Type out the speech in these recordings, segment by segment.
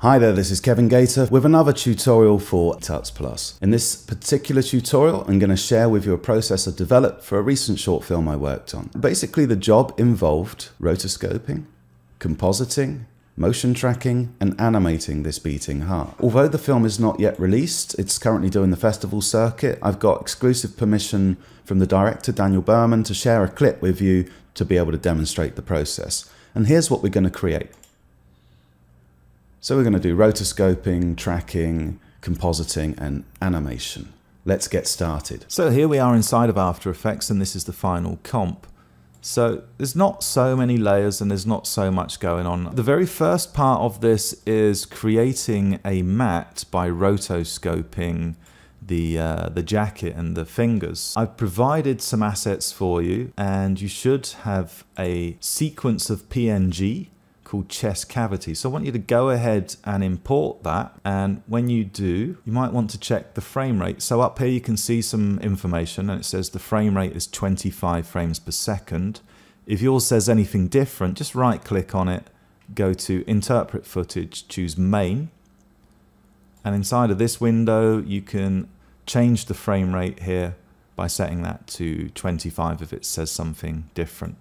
Hi there, this is Kevin Gator with another tutorial for Tuts Plus. In this particular tutorial, I'm going to share with you a process I developed for a recent short film I worked on. Basically, the job involved rotoscoping, compositing, motion tracking, and animating this beating heart. Although the film is not yet released, it's currently doing the festival circuit, I've got exclusive permission from the director, Daniel Berman, to share a clip with you to be able to demonstrate the process. And here's what we're going to create. So we're going to do rotoscoping, tracking, compositing, and animation. Let's get started. So here we are inside of After Effects, and this is the final comp. So there's not so many layers and there's not so much going on. The very first part of this is creating a matte by rotoscoping the jacket and the fingers. I've provided some assets for you, and you should have a sequence of PNG called chest cavity. So I want you to go ahead and import that, and when you do, you might want to check the frame rate. So up here you can see some information, and it says the frame rate is 25 frames per second. If yours says anything different, just right click on it, go to interpret footage, choose main, and inside of this window you can change the frame rate here by setting that to 25 if it says something different.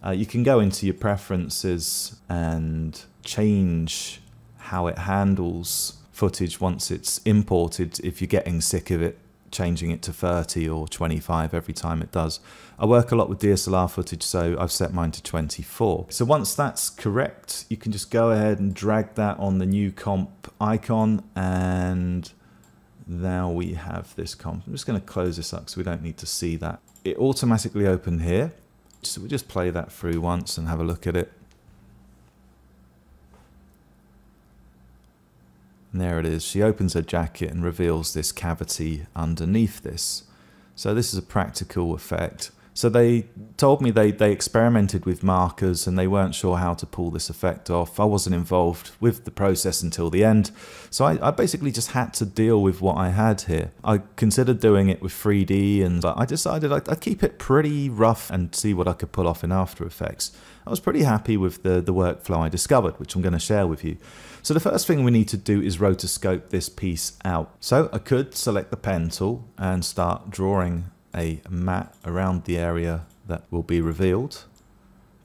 You can go into your preferences and change how it handles footage once it's imported if you're getting sick of it, changing it to 30 or 25 every time it does. I work a lot with DSLR footage, so I've set mine to 24. So once that's correct, you can just go ahead and drag that on the new comp icon, and now we have this comp. I'm just going to close this up so we don't need to see that. It automatically opened here. So we'll just play that through once and have a look at it. And there it is. She opens her jacket and reveals this cavity underneath this. So this is a practical effect. So they told me they experimented with markers and they weren't sure how to pull this effect off. I wasn't involved with the process until the end. So I basically just had to deal with what I had here. I considered doing it with 3D, but I decided I'd keep it pretty rough and see what I could pull off in After Effects. I was pretty happy with the workflow I discovered, which I'm going to share with you. So the first thing we need to do is rotoscope this piece out. So I could select the pen tool and start drawing a matte around the area that will be revealed,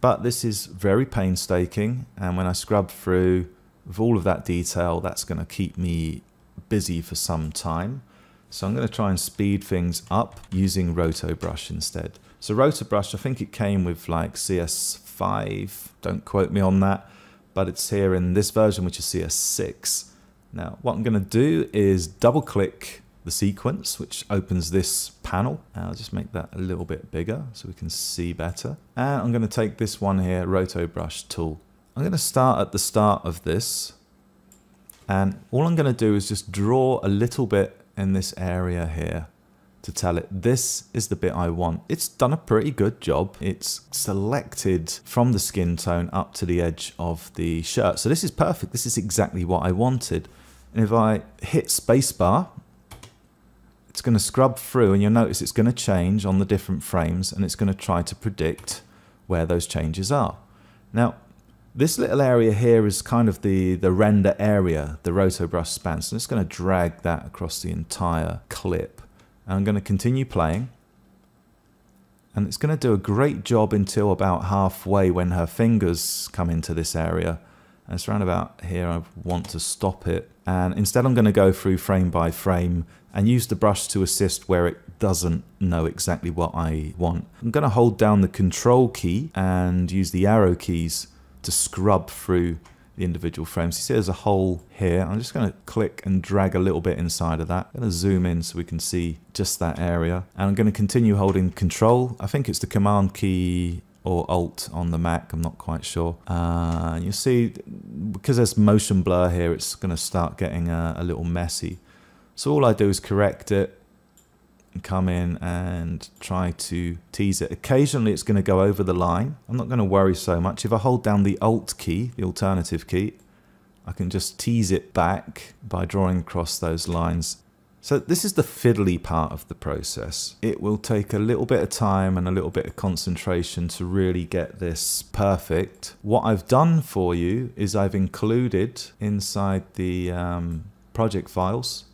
but this is very painstaking, and when I scrub through with all of that detail, that's going to keep me busy for some time. So I'm going to try and speed things up using Rotobrush instead. So Rotobrush, I think it came with like CS5, don't quote me on that, but it's here in this version, which is CS6. Now what I'm going to do is double click the sequence, which opens this panel. I'll just make that a little bit bigger so we can see better. And I'm going to take this one here, Rotobrush tool. I'm going to start at the start of this, and all I'm going to do is just draw a little bit in this area here to tell it this is the bit I want. It's done a pretty good job. It's selected from the skin tone up to the edge of the shirt. So this is perfect. This is exactly what I wanted. And if I hit spacebar, it's going to scrub through, and you'll notice it's going to change on the different frames, and it's going to try to predict where those changes are. Now, this little area here is kind of the render area, the Rotobrush span. So it's going to drag that across the entire clip. And I'm going to continue playing. And it's going to do a great job until about halfway when her fingers come into this area. And it's around about here I want to stop it. And instead I'm going to go through frame by frame and use the brush to assist where it doesn't know exactly what I want. I'm going to hold down the Control key and use the arrow keys to scrub through the individual frames. You see there's a hole here. I'm just going to click and drag a little bit inside of that. I'm going to zoom in so we can see just that area. And I'm going to continue holding Control. I think it's the Command key or Alt on the Mac, I'm not quite sure. You see, because there's motion blur here, it's going to start getting a little messy. So all I do is correct it and come in and try to tease it. Occasionally it's going to go over the line. I'm not going to worry so much. If I hold down the Alt key, the alternative key, I can just tease it back by drawing across those lines. So this is the fiddly part of the process. It will take a little bit of time and a little bit of concentration to really get this perfect. What I've done for you is I've included inside the project files,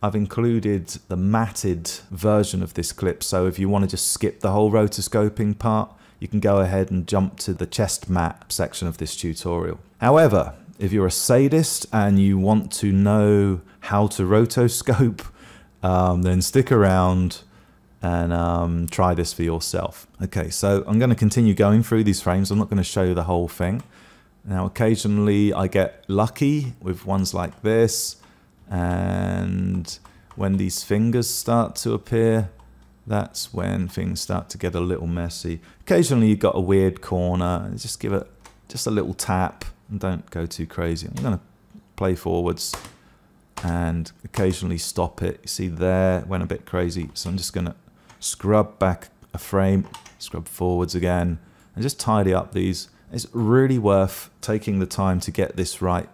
I've included the matted version of this clip. So if you want to just skip the whole rotoscoping part, you can go ahead and jump to the chest map section of this tutorial. However, if you're a sadist and you want to know how to rotoscope, then stick around and try this for yourself. Okay, so I'm going to continue going through these frames. I'm not going to show you the whole thing. Now, occasionally I get lucky with ones like this, and when these fingers start to appear, that's when things start to get a little messy. Occasionally you've got a weird corner. Just give it just a little tap and don't go too crazy. I'm going to play forwards and occasionally stop it. You see there, went a bit crazy. So I'm just going to scrub back a frame, scrub forwards again, and just tidy up these. It's really worth taking the time to get this right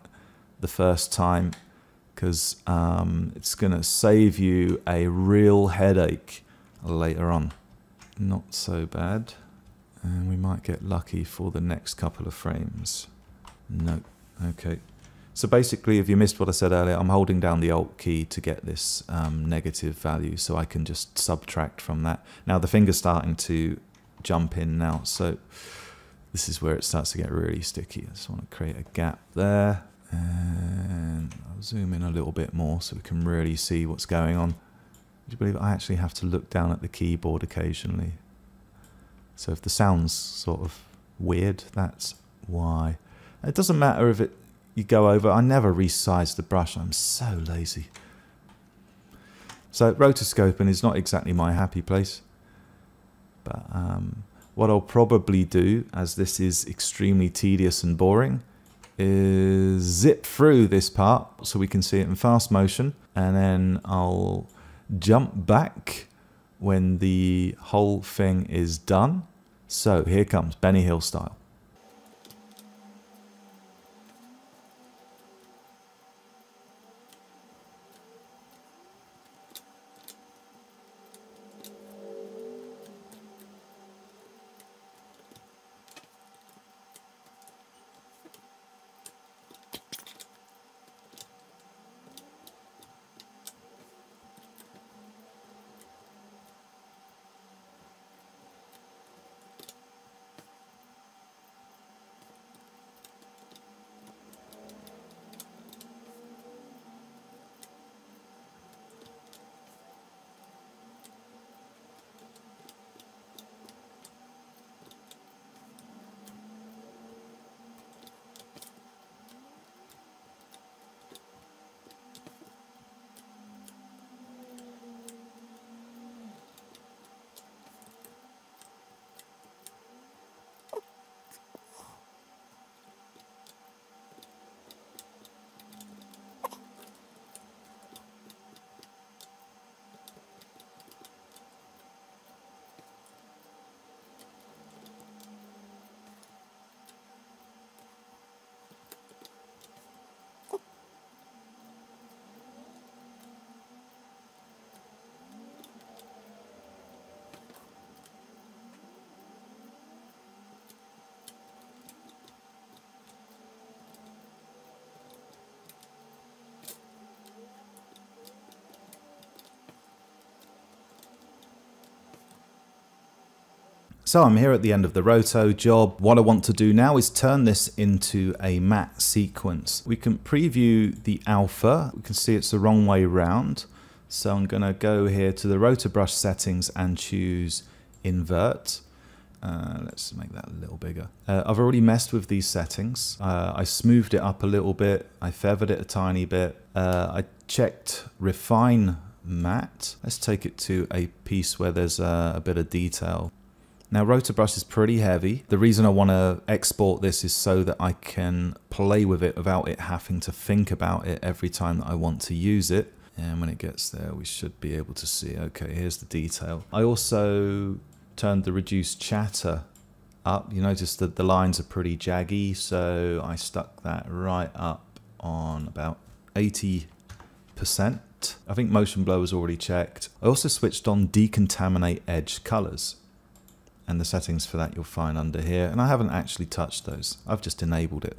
the first time, because it's going to save you a real headache later on. Not so bad. And we might get lucky for the next couple of frames. No. Okay. So basically, if you missed what I said earlier, I'm holding down the Alt key to get this negative value, so I can just subtract from that. Now the finger's starting to jump in now, so this is where it starts to get really sticky. I just want to create a gap there, and I'll zoom in a little bit more so we can really see what's going on. Would you believe I actually have to look down at the keyboard occasionally? So if the sound's sort of weird, that's why. It doesn't matter if you go over. I never resize the brush. I'm so lazy. So rotoscoping is not exactly my happy place. But what I'll probably do, as this is extremely tedious and boring, is zip through this part so we can see it in fast motion, and then I'll jump back when the whole thing is done. So here comes Benny Hill style. So I'm here at the end of the roto job. What I want to do now is turn this into a matte sequence. We can preview the alpha. We can see it's the wrong way round. So I'm going to go here to the roto brush settings and choose invert. Let's make that a little bigger. I've already messed with these settings. I smoothed it up a little bit. I feathered it a tiny bit. I checked refine matte. Let's take it to a piece where there's a bit of detail. Now Rotobrush is pretty heavy. The reason I want to export this is so that I can play with it without it having to think about it every time that I want to use it. And when it gets there, we should be able to see, okay, here's the detail. I also turned the reduce chatter up. You notice that the lines are pretty jaggy, so I stuck that right up on about 80 100%. I think motion blur was already checked. I also switched on decontaminate edge colors. And the settings for that you'll find under here. And I haven't actually touched those. I've just enabled it.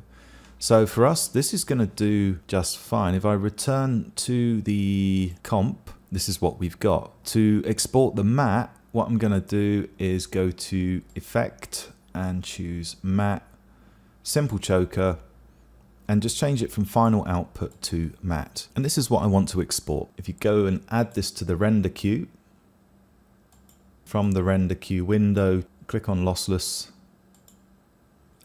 So for us, this is going to do just fine. If I return to the comp, this is what we've got. To export the matte, what I'm going to do is go to Effect and choose Matte, Simple Choker, and just change it from Final Output to Matte. And this is what I want to export. If you go and add this to the render queue, from the render queue window, click on Lossless,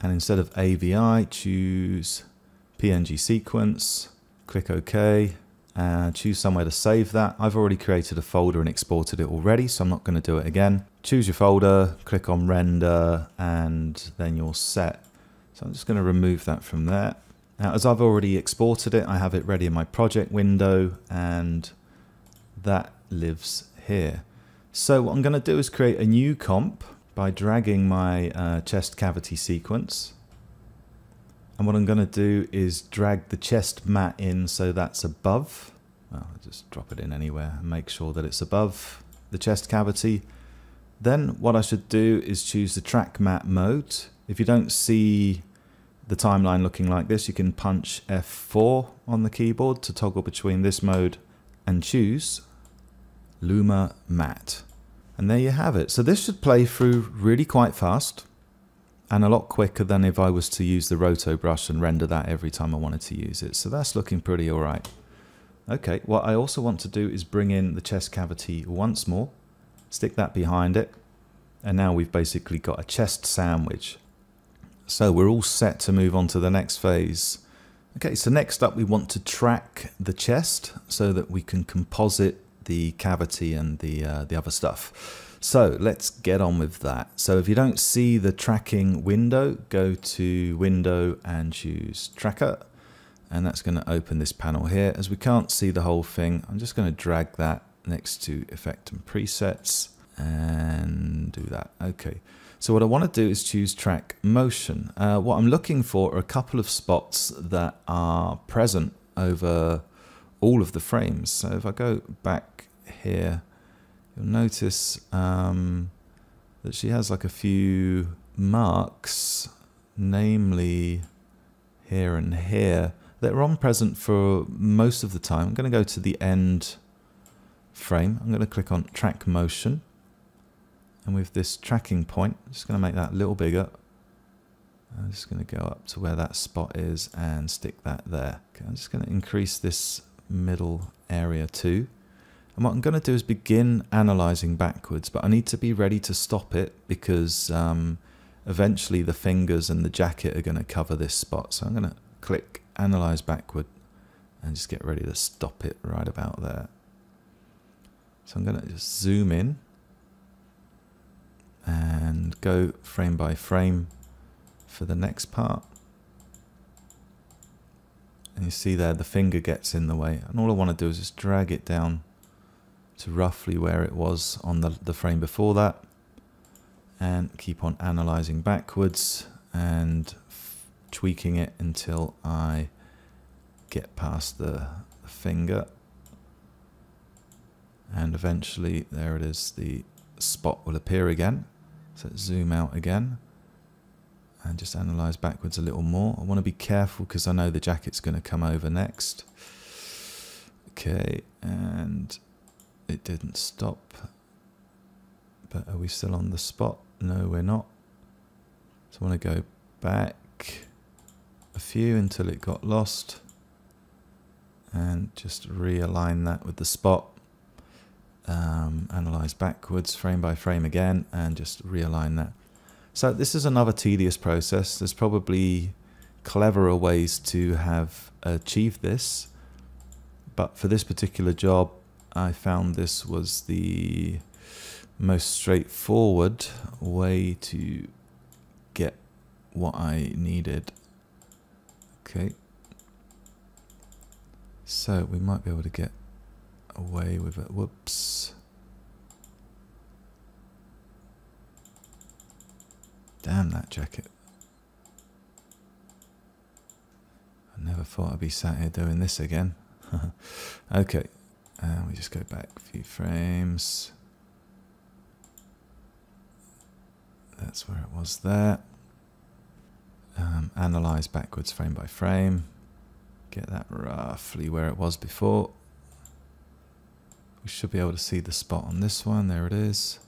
and instead of AVI, choose PNG Sequence, click OK, and choose somewhere to save that. I've already created a folder and exported it already, so I'm not going to do it again. Choose your folder, click on Render, and then you're set. So I'm just going to remove that from there. Now, as I've already exported it, I have it ready in my project window, and that lives here. So what I'm going to do is create a new comp by dragging my chest cavity sequence. And what I'm going to do is drag the chest matte in so that's above. Well, I'll just drop it in anywhere and make sure that it's above the chest cavity. Then what I should do is choose the track matte mode. If you don't see the timeline looking like this, you can punch F4 on the keyboard to toggle between this mode and choose Luma Matte. And there you have it. So this should play through really quite fast and a lot quicker than if I was to use the roto brush and render that every time I wanted to use it. So that's looking pretty all right. Okay, what I also want to do is bring in the chest cavity once more, stick that behind it, and now we've basically got a chest sandwich. So we're all set to move on to the next phase. Okay, so next up we want to track the chest so that we can composite the cavity and the other stuff. So let's get on with that. So if you don't see the tracking window, go to Window and choose Tracker. And that's going to open this panel here. As we can't see the whole thing, I'm just going to drag that next to Effect and Presets and do that. Okay. So what I want to do is choose Track Motion. What I'm looking for are a couple of spots that are present over all of the frames. So if I go back here, you'll notice that she has like a few marks, namely here and here, that are on present for most of the time. I'm going to go to the end frame. I'm going to click on Track Motion. And with this tracking point, I'm just going to make that a little bigger. I'm just going to go up to where that spot is and stick that there. Okay, I'm just going to increase this middle area too. And what I'm going to do is begin analyzing backwards, but I need to be ready to stop it because eventually the fingers and the jacket are going to cover this spot. So I'm going to click Analyze Backward and just get ready to stop it right about there. So I'm going to just zoom in and go frame by frame for the next part. And you see there the finger gets in the way, and all I want to do is just drag it down to roughly where it was on the frame before that, and keep on analyzing backwards and tweaking it until I get past the finger, and eventually there it is, the spot will appear again. So zoom out again and just analyze backwards a little more. I want to be careful because I know the jacket's going to come over next. Okay, and it didn't stop, but are we still on the spot? No, we're not. So I want to go back a few until it got lost and just realign that with the spot. Analyze backwards frame by frame again and just realign that. So this is another tedious process. There's probably cleverer ways to have achieved this, but for this particular job I found this was the most straightforward way to get what I needed. Okay, so we might be able to get away with it. Whoops. Damn that jacket. I never thought I'd be sat here doing this again. Okay, and we just go back a few frames. That's where it was there. Analyze backwards frame by frame. Get that roughly where it was before. We should be able to see the spot on this one. There it is.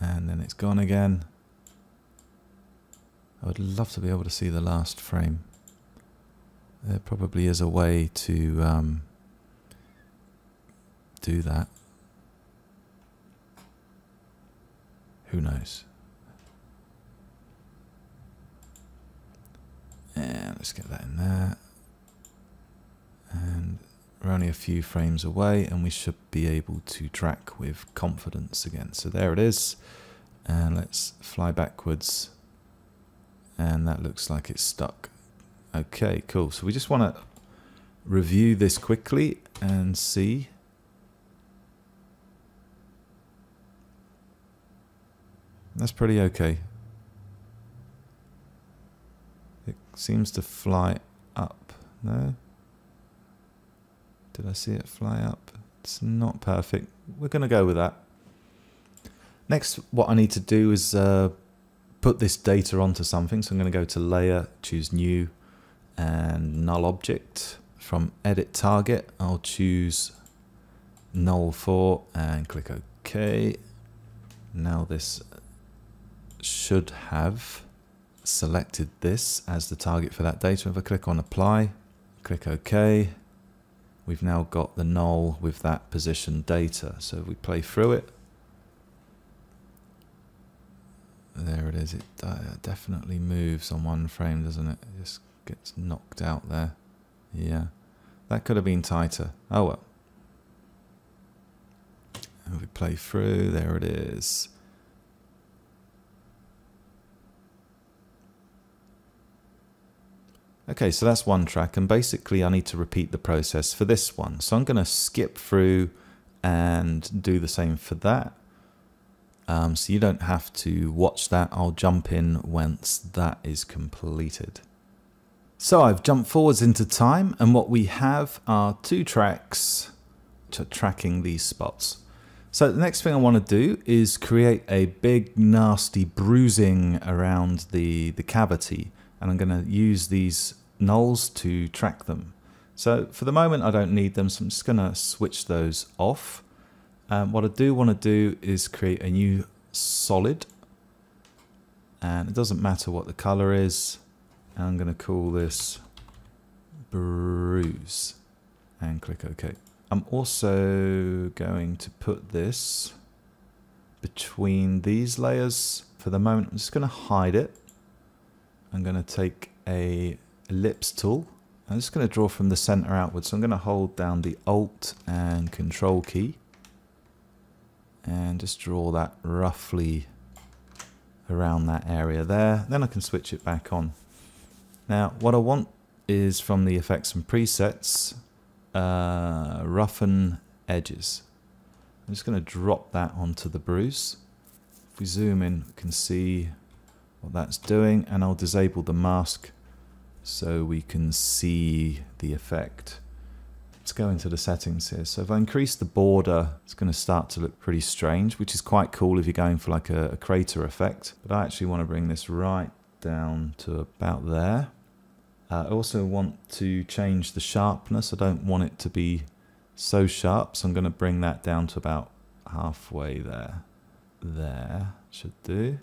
And then it's gone again. I would love to be able to see the last frame. There probably is a way to do that. Who knows? And let's get that in there. And we're only a few frames away, and we should be able to track with confidence again. So there it is. And let's fly backwards. And that looks like it's stuck. Okay, cool. So we just want to review this quickly and see. That's pretty okay. It seems to fly up. No? Did I see it fly up? It's not perfect. We're going to go with that. Next, what I need to do is put this data onto something. So I'm going to go to Layer, choose New, and Null Object. From Edit Target, I'll choose Null 4 and click OK. Now this should have selected this as the target for that data. If I click on Apply, click OK, we've now got the null with that position data. So if we play through it, there it is. It definitely moves on one frame, doesn't it? It just gets knocked out there. Yeah, that could have been tighter. Oh well. And if we play through, there it is. Okay, so that's one track, and basically I need to repeat the process for this one. So I'm going to skip through and do the same for that. So you don't have to watch that. I'll jump in once that is completed. So I've jumped forwards into time, and what we have are two tracks to tracking these spots. So the next thing I want to do is create a big nasty bruising around the cavity, and I'm going to use these nulls to track them. So for the moment I don't need them, so I'm just going to switch those off. What I do want to do is create a new solid, and it doesn't matter what the color is. And I'm going to call this bruise and click OK. I'm also going to put this between these layers. For the moment I'm just going to hide it. I'm going to take a ellipse tool. I'm just going to draw from the center outwards. So I'm going to hold down the Alt and Control key and just draw that roughly around that area there. Then I can switch it back on. Now what I want is from the effects and presets, roughen edges. I'm just going to drop that onto the bruise. If we zoom in, we can see what that's doing, and I'll disable the mask so we can see the effect. Let's go into the settings here. So if I increase the border, it's going to start to look pretty strange, which is quite cool if you're going for like a crater effect. But I actually want to bring this right down to about there. I also want to change the sharpness. I don't want it to be so sharp, so I'm going to bring that down to about halfway there. There should do.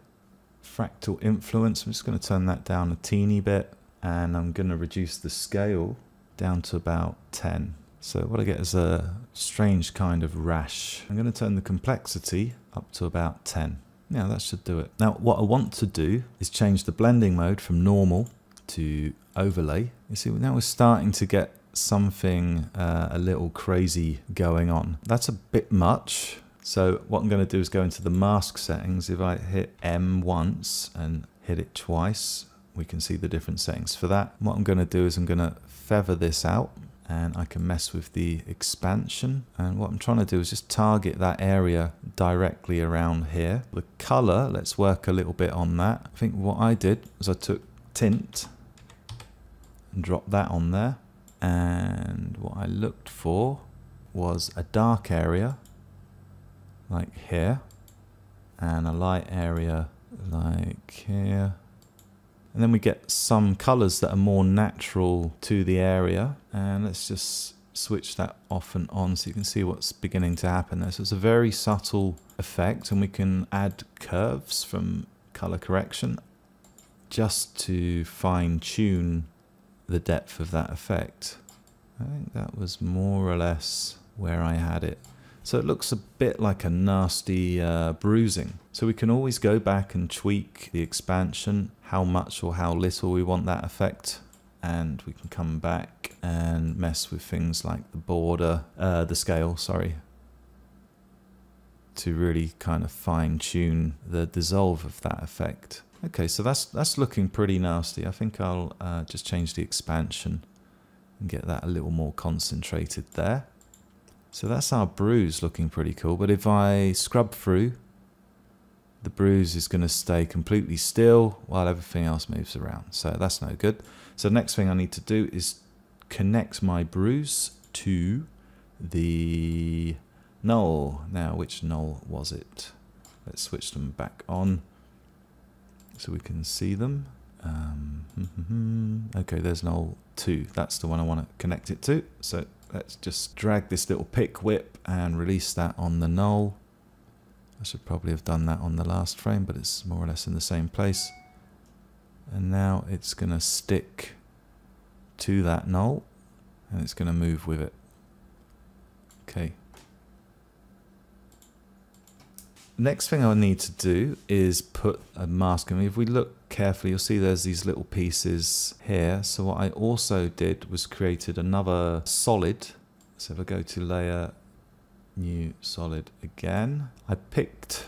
Fractal influence, I'm just going to turn that down a teeny bit, and I'm going to reduce the scale down to about 10. So what I get is a strange kind of rash. I'm going to turn the complexity up to about 10. Yeah, that should do it. Now what I want to do is change the blending mode from normal to overlay. You see, now we're starting to get something a little crazy going on. That's a bit much. So what I'm going to do is go into the mask settings. If I hit M once and hit it twice, we can see the different settings for that. What I'm going to do is I'm going to feather this out, and I can mess with the expansion. And what I'm trying to do is just target that area directly around here. The color, let's work a little bit on that. I think what I did was I took tint and dropped that on there. And what I looked for was a dark area like here and a light area like here. And then we get some colors that are more natural to the area. And let's just switch that off and on so you can see what's beginning to happen there. So it's a very subtle effect, and we can add curves from color correction just to fine tune the depth of that effect. I think that was more or less where I had it. So it looks a bit like a nasty bruising. So we can always go back and tweak the expansion, how much or how little we want that effect. And we can come back and mess with things like the border, the scale, sorry, to really kind of fine tune the dissolve of that effect. Okay, so that's looking pretty nasty. I think I'll just change the expansion and get that a little more concentrated there. So that's our bruise looking pretty cool, but if I scrub through, the bruise is going to stay completely still while everything else moves around. So that's no good. So the next thing I need to do is connect my bruise to the null. Now, which null was it? Let's switch them back on so we can see them. Okay, there's null 2. That's the one I want to connect it to. So let's just drag this little pick whip and release that on the null. I should probably have done that on the last frame, but it's more or less in the same place. And now it's going to stick to that null, and it's going to move with it. Okay. Next thing I need to do is put a mask. I mean, if we look carefully, you'll see there's these little pieces here. So what I also did was created another solid. So if I go to layer, new solid again, I picked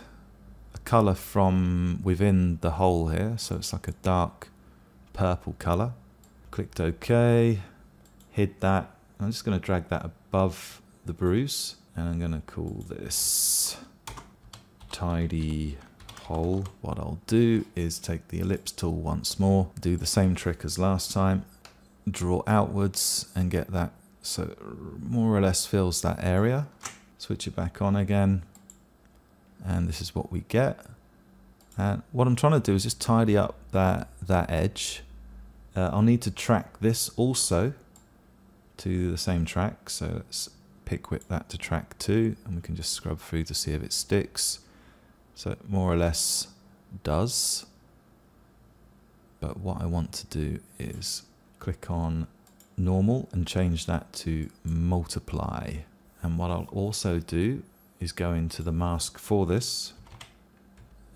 a color from within the hole here. So it's like a dark purple color. Clicked OK, hid that. I'm just going to drag that above the bruise, and I'm going to call this tidy hole. What I'll do is take the ellipse tool once more, do the same trick as last time, draw outwards and get that so it more or less fills that area. Switch it back on again, and this is what we get. And what I'm trying to do is just tidy up that edge. I'll need to track this also to the same track, so let's pick whip that to track 2, and we can just scrub through to see if it sticks. So it more or less does. But what I want to do is click on normal and change that to multiply. And what I'll also do is go into the mask for this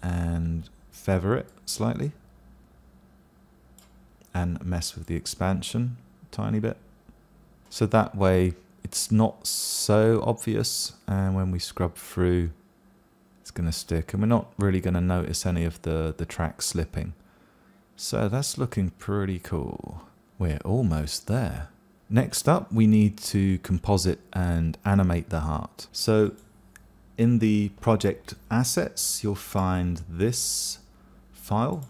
and feather it slightly and mess with the expansion a tiny bit. So that way it's not so obvious, and when we scrub through, it's going to stick, and we're not really going to notice any of the track slipping. So that's looking pretty cool. We're almost there. Next up, we need to composite and animate the heart. So in the project assets, you'll find this file,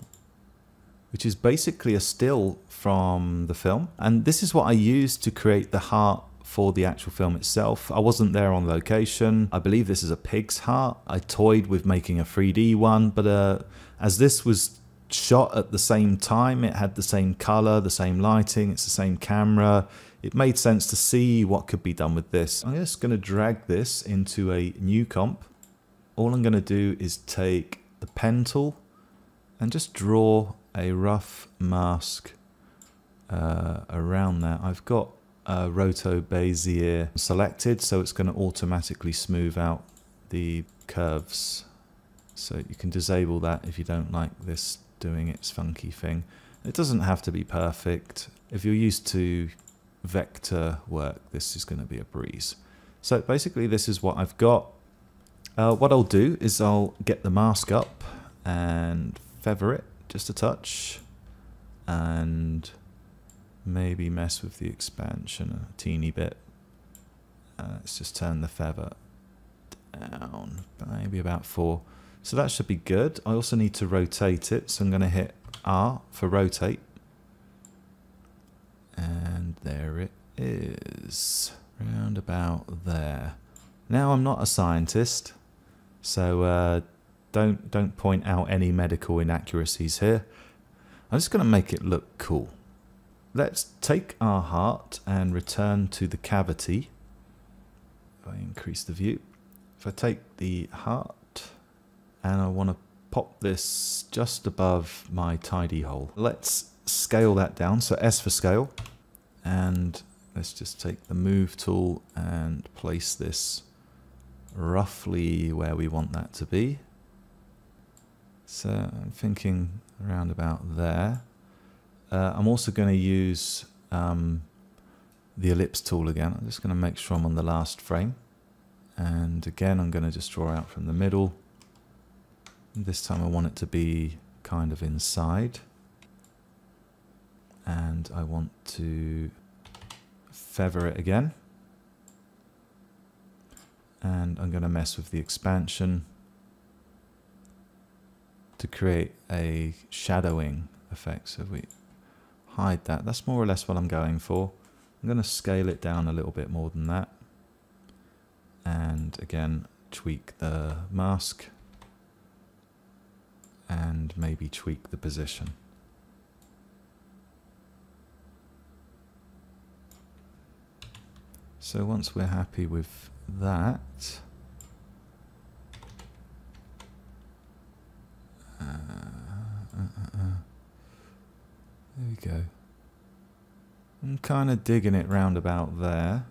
which is basically a still from the film. And this is what I used to create the heart for the actual film itself. I wasn't there on location. I believe this is a pig's heart. I toyed with making a 3D one, but as this was shot at the same time, it had the same color, the same lighting, it's the same camera. It made sense to see what could be done with this. I'm just going to drag this into a new comp. All I'm going to do is take the pen tool and just draw a rough mask around that. I've got Roto Bezier selected, so it's going to automatically smooth out the curves. So you can disable that if you don't like this doing its funky thing. It doesn't have to be perfect. If you're used to vector work, this is going to be a breeze. So basically this is what I've got. What I'll do is I'll get the mask up and feather it just a touch, and maybe mess with the expansion a teeny bit. Let's just turn the feather down, maybe about 4. So that should be good. I also need to rotate it, so I'm going to hit R for rotate. And there it is. round about there. Now I'm not a scientist, so don't point out any medical inaccuracies here. I'm just going to make it look cool. Let's take our heart and return to the cavity. If I increase the view, if I take the heart and I want to pop this just above my tidy hole, let's scale that down. So S for scale, and let's just take the move tool and place this roughly where we want that to be. So I'm thinking around about there. I'm also going to use the ellipse tool again. I'm just going to make sure I'm on the last frame. And again, I'm going to just draw out from the middle. This time I want it to be kind of inside. And I want to feather it again. And I'm going to mess with the expansion to create a shadowing effect. So if we hide that, that's more or less what I'm going for. I'm going to scale it down a little bit more than that. And again, tweak the mask and maybe tweak the position. So once we're happy with that, there we go. I'm kind of digging it round about there.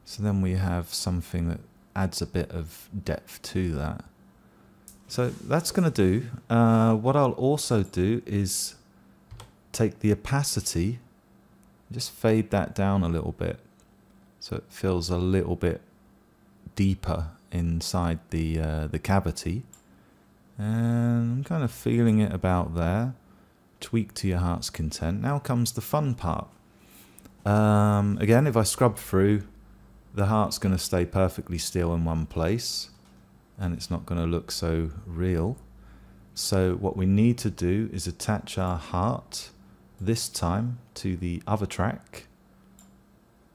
So then we have something that adds a bit of depth to that. So that's going to do. What I'll also do is take the opacity, just fade that down a little bit, so it feels a little bit deeper inside the cavity. And I'm kind of feeling it about there. Tweak to your heart's content. Now comes the fun part. Again, if I scrub through, the heart's going to stay perfectly still in one place, and it's not going to look so real. So what we need to do is attach our heart this time to the other track,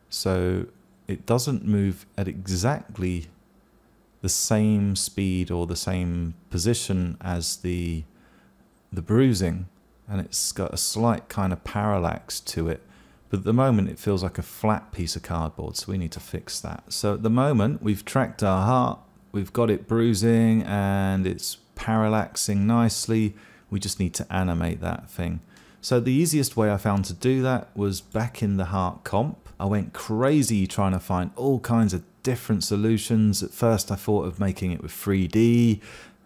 so it doesn't move at exactly the same speed or the same position as the bruising, and it's got a slight kind of parallax to it. But at the moment it feels like a flat piece of cardboard, so we need to fix that. So at the moment we've tracked our heart, we've got it bruising and it's parallaxing nicely. We just need to animate that thing. So the easiest way I found to do that was back in the heart comp. I went crazy trying to find all kinds of different solutions. At first I thought of making it with 3D,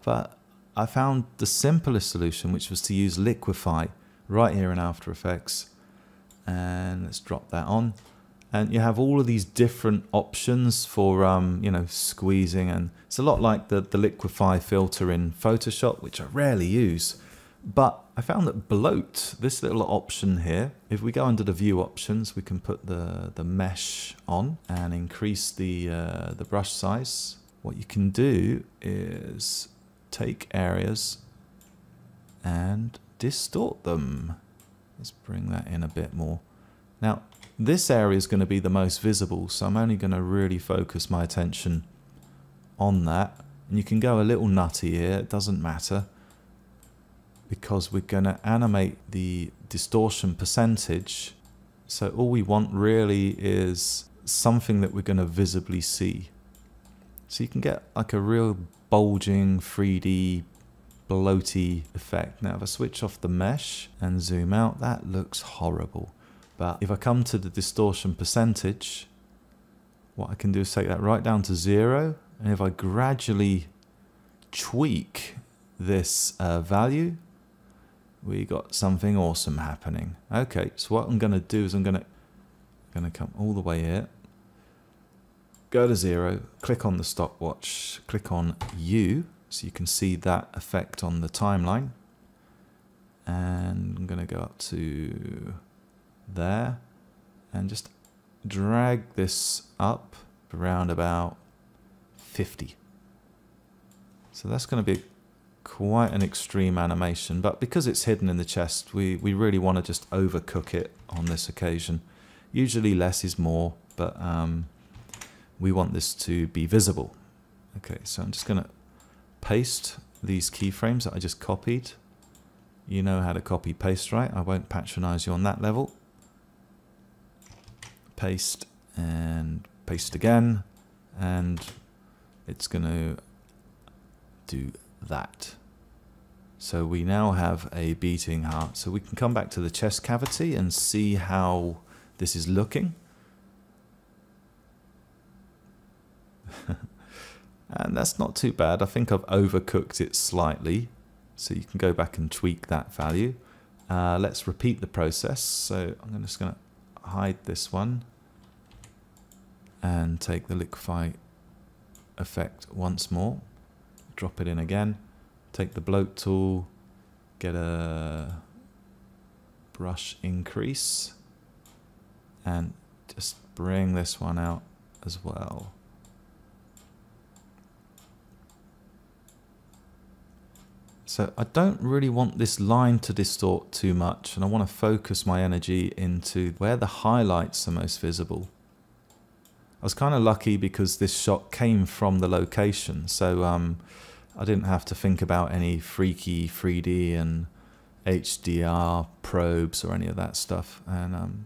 but I found the simplest solution, which was to use Liquify right here in After Effects. And let's drop that on. And you have all of these different options for, you know, squeezing. And it's a lot like the Liquify filter in Photoshop, which I rarely use. But I found that bloat, this little option here, if we go under the view options, we can put the mesh on and increase the brush size. What you can do is take areas and distort them. Let's bring that in a bit more. Now, this area is going to be the most visible, so I'm only going to really focus my attention on that. And you can go a little nutty here, it doesn't matter, because we're going to animate the distortion percentage. So all we want really is something that we're going to visibly see. So you can get like a real bulging 3D bloaty effect. Now if I switch off the mesh and zoom out, that looks horrible. But if I come to the distortion percentage, what I can do is take that right down to 0, and if I gradually tweak this value, we got something awesome happening. Okay, so what I'm going to do is I'm going to come all the way here, go to 0, click on the stopwatch, click on U, so you can see that effect on the timeline. And I'm going to go up to there and just drag this up around about 50. So that's going to be quite an extreme animation, but because it's hidden in the chest, we really want to just overcook it on this occasion. Usually less is more, but we want this to be visible. Okay, so I'm just going to paste these keyframes that I just copied. You know how to copy paste, right? I won't patronize you on that level. Paste and paste again, and it's going to do that. So we now have a beating heart. So we can come back to the chest cavity and see how this is looking. And that's not too bad. I think I've overcooked it slightly, so you can go back and tweak that value. Let's repeat the process. So I'm just going to hide this one and take the liquefy effect once more. Drop it in again. Take the bloat tool, get a brush increase, and just bring this one out as well. So I don't really want this line to distort too much, and I want to focus my energy into where the highlights are most visible. I was kind of lucky because this shot came from the location, so I didn't have to think about any freaky 3D and HDR probes or any of that stuff, and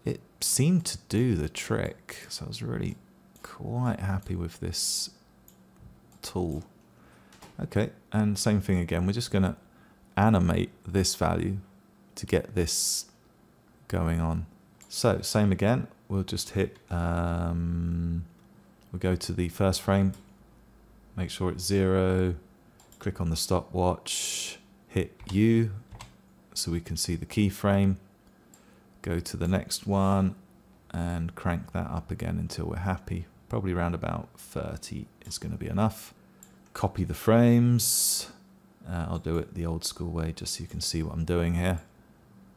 it seemed to do the trick, so I was really quite happy with this tool. Okay, and same thing again, we're just going to animate this value to get this going on. So same again, we'll just hit, we'll go to the first frame, make sure it's 0, click on the stopwatch, hit U so we can see the keyframe, go to the next one and crank that up again until we're happy. Probably around about 30 is going to be enough. Copy the frames. I'll do it the old school way just so you can see what I'm doing here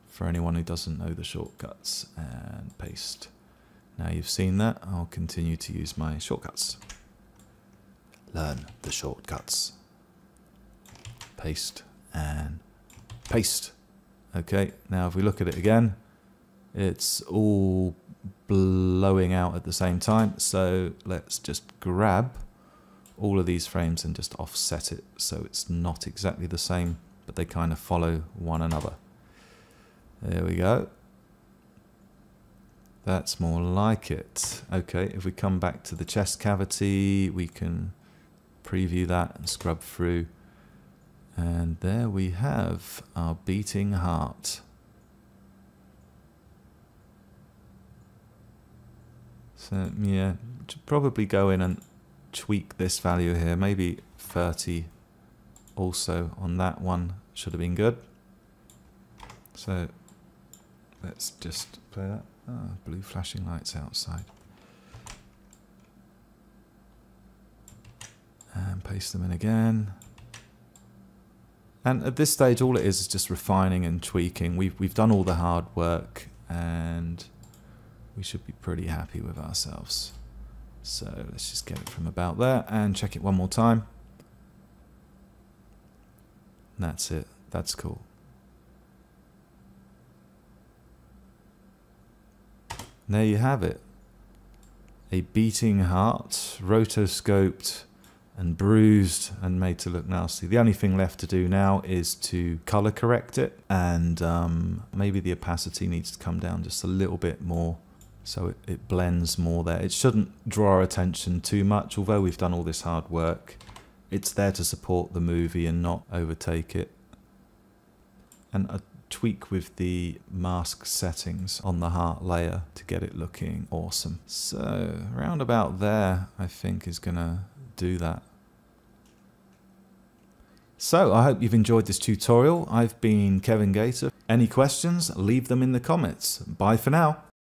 for anyone who doesn't know the shortcuts, and paste. Now you've seen that, I'll continue to use my shortcuts. Learn the shortcuts. Paste and paste. Okay, now if we look at it again, it's all blowing out at the same time, so let's just grab all of these frames and just offset it so it's not exactly the same, but they kind of follow one another. There we go. That's more like it. Okay, if we come back to the chest cavity, we can preview that and scrub through, and there we have our beating heart. So yeah, should probably go in and tweak this value here, maybe 30 also on that one should have been good. So let's just play that. Oh, blue flashing lights outside. And paste them in again. And at this stage all it is just refining and tweaking. We've done all the hard work and we should be pretty happy with ourselves. So let's just get it from about there and check it one more time. And that's it. That's cool. And there you have it. A beating heart, rotoscoped and bruised and made to look nasty. The only thing left to do now is to color correct it, and maybe the opacity needs to come down just a little bit more, so it blends more there. It shouldn't draw our attention too much, although we've done all this hard work. It's there to support the movie and not overtake it. And a tweak with the mask settings on the heart layer to get it looking awesome. So around about there, I think is gonna do that. So I hope you've enjoyed this tutorial. I've been Kevin Gator. Any questions? Leave them in the comments. Bye for now.